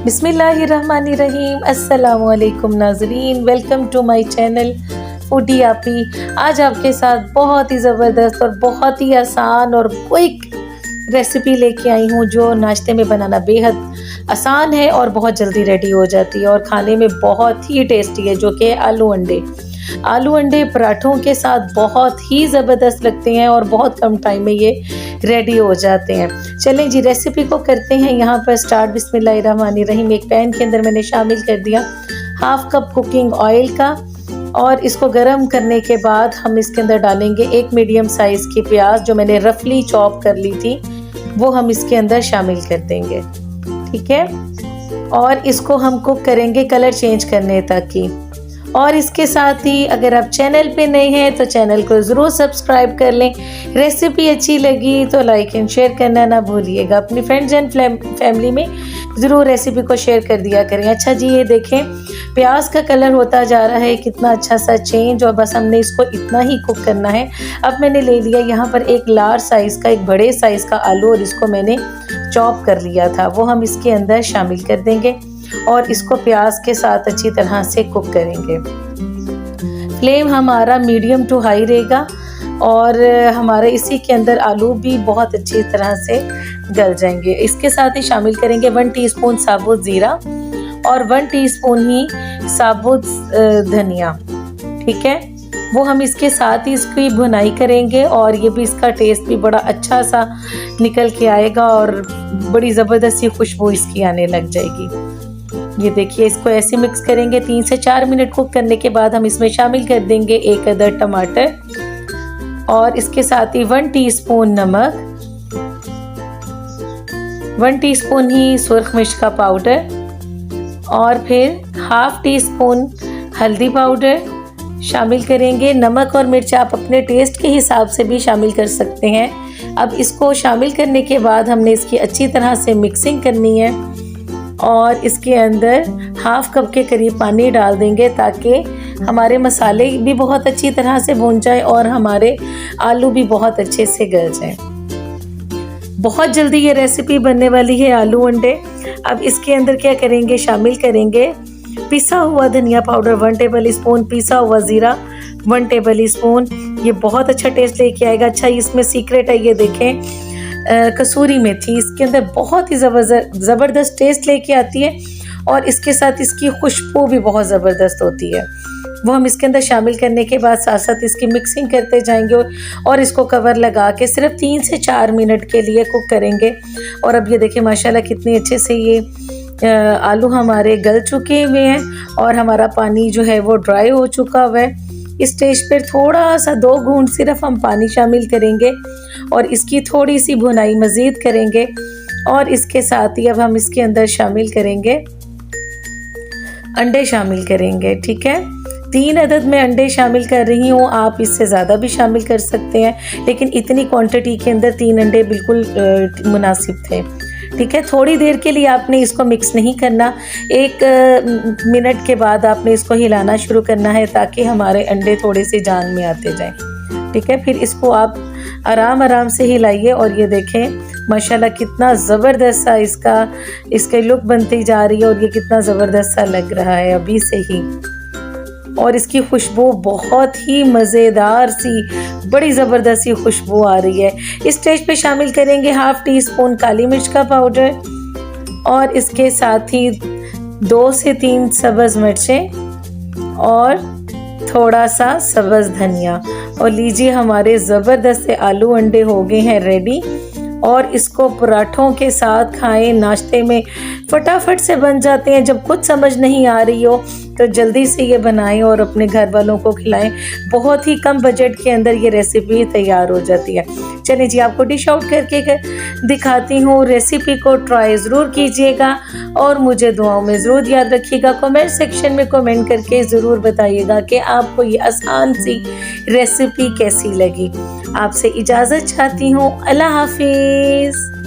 बिस्मिल्लाहिर्रहमानिर्रहीम। अस्सलामुअलैकुम नाज़रीन, welcome to my channel foodie Aapi. आज आपके साथ बहुत ही ज़बरदस्त और बहुत ही आसान और क्विक रेसिपी लेके आई हूँ जो नाश्ते में बनाना बेहद आसान है और बहुत जल्दी रेडी हो जाती है और खाने में बहुत ही टेस्टी है, जो कि आलू अंडे। आलू अंडे पराठों के साथ बहुत ही ज़बरदस्त लगते हैं और बहुत कम टाइम में ये रेडी हो जाते हैं। चलें जी, रेसिपी को करते हैं यहाँ पर स्टार्ट। बिस्मिल्लाहिर्रहमानिर्रहीम। एक पैन के अंदर मैंने शामिल कर दिया हाफ कप कुकिंग ऑयल का, और इसको गर्म करने के बाद हम इसके अंदर डालेंगे एक मीडियम साइज़ की प्याज जो मैंने रफली चॉप कर ली थी, वो हम इसके अंदर शामिल कर देंगे। ठीक है, और इसको हम कुक करेंगे कलर चेंज करने तक की। और इसके साथ ही अगर आप चैनल पे नए हैं तो चैनल को ज़रूर सब्सक्राइब कर लें। रेसिपी अच्छी लगी तो लाइक एंड शेयर करना ना भूलिएगा। अपनी फ्रेंड्स एंड फैमिली में ज़रूर रेसिपी को शेयर कर दिया करें। अच्छा जी, ये देखें प्याज का कलर होता जा रहा है कितना अच्छा सा चेंज, और बस हमने इसको इतना ही कुक करना है। अब मैंने ले लिया यहाँ पर एक लार्ज साइज़ का, एक बड़े साइज़ का आलू, और इसको मैंने चॉप कर लिया था, वो हम इसके अंदर शामिल कर देंगे और इसको प्याज के साथ अच्छी तरह से कुक करेंगे। फ्लेम हमारा मीडियम टू हाई रहेगा और हमारे इसी के अंदर आलू भी बहुत अच्छी तरह से गल जाएंगे। इसके साथ ही शामिल करेंगे 1 टीस्पून साबुत ज़ीरा और 1 टीस्पून ही साबुत धनिया। ठीक है, वो हम इसके साथ ही इसकी भुनाई करेंगे और ये भी इसका टेस्ट भी बड़ा अच्छा सा निकल के आएगा और बड़ी ज़बरदस्त सी खुशबू इसकी आने लग जाएगी। ये देखिए, इसको ऐसे मिक्स करेंगे। 3 से 4 मिनट कुक करने के बाद हम इसमें शामिल कर देंगे 1 अदद टमाटर और इसके साथ ही 1 टीस्पून नमक, 1 टीस्पून ही सुर्ख मिर्च का पाउडर और फिर हाफ टीस्पून हल्दी पाउडर शामिल करेंगे। नमक और मिर्च आप अपने टेस्ट के हिसाब से भी शामिल कर सकते हैं। अब इसको शामिल करने के बाद हमने इसकी अच्छी तरह से मिक्सिंग करनी है और इसके अंदर हाफ कप के करीब पानी डाल देंगे ताकि हमारे मसाले भी बहुत अच्छी तरह से भून जाए और हमारे आलू भी बहुत अच्छे से गल जाए। बहुत जल्दी ये रेसिपी बनने वाली है आलू अंडे। अब इसके अंदर क्या करेंगे, शामिल करेंगे पिसा हुआ धनिया पाउडर 1 टेबल स्पून, पिसा हुआ ज़ीरा 1 टेबल स्पून। ये बहुत अच्छा टेस्ट लेके आएगा। अच्छा, इसमें सीक्रेट है, ये देखें कसूरी मेथी इसके अंदर बहुत ही ज़बरदस्त टेस्ट लेके आती है और इसके साथ इसकी खुशबू भी बहुत ज़बरदस्त होती है। वो हम इसके अंदर शामिल करने के बाद साथ साथ इसकी मिक्सिंग करते जाएंगे और इसको कवर लगा के सिर्फ 3 से 4 मिनट के लिए कुक करेंगे। और अब ये देखिए माशाल्लाह कितनी अच्छे से ये आलू हमारे गल चुके हुए हैं और हमारा पानी जो है वो ड्राई हो चुका हुआ है। इस स्टेज पर थोड़ा सा 2 घूंट सिर्फ हम पानी शामिल करेंगे और इसकी थोड़ी सी भुनाई मज़ीद करेंगे। और इसके साथ ही अब हम इसके अंदर शामिल करेंगे अंडे शामिल करेंगे। ठीक है, 3 अदद में अंडे शामिल कर रही हूँ, आप इससे ज़्यादा भी शामिल कर सकते हैं, लेकिन इतनी क्वांटिटी के अंदर 3 अंडे बिल्कुल मुनासिब थे। ठीक है, थोड़ी देर के लिए आपने इसको मिक्स नहीं करना, 1 मिनट के बाद आपने इसको हिलाना शुरू करना है ताकि हमारे अंडे थोड़े से जान में आते जाएं। ठीक है, फिर इसको आप आराम आराम से हिलाइए और ये देखें माशाल्लाह कितना ज़बरदस्त सा इसका लुक बनती जा रही है और ये कितना ज़बरदस्त सा लग रहा है अभी से ही। और इसकी खुशबू बहुत ही मज़ेदार सी, बड़ी ज़बरदस्त सी खुशबू आ रही है। इस स्टेज पे शामिल करेंगे हाफ टीस्पून काली मिर्च का पाउडर और इसके साथ ही 2 से 3 सब्ज़ मिर्चें और थोड़ा सा सब्ज़ धनिया। और लीजिए, हमारे ज़बरदस्त से आलू अंडे हो गए हैं रेडी और इसको पराठों के साथ खाएं। नाश्ते में फटाफट से बन जाते हैं। जब कुछ समझ नहीं आ रही हो तो जल्दी से ये बनाएं और अपने घर वालों को खिलाएं। बहुत ही कम बजट के अंदर ये रेसिपी तैयार हो जाती है। चलिए जी, आपको डिश आउट करके दिखाती हूँ। रेसिपी को ट्राई ज़रूर कीजिएगा और मुझे दुआओं में ज़रूर याद रखिएगा। कमेंट सेक्शन में कमेंट करके ज़रूर बताइएगा कि आपको ये आसान सी रेसिपी कैसी लगी। आपसे इजाज़त चाहती हूँ। अल्लाह हाफिज़।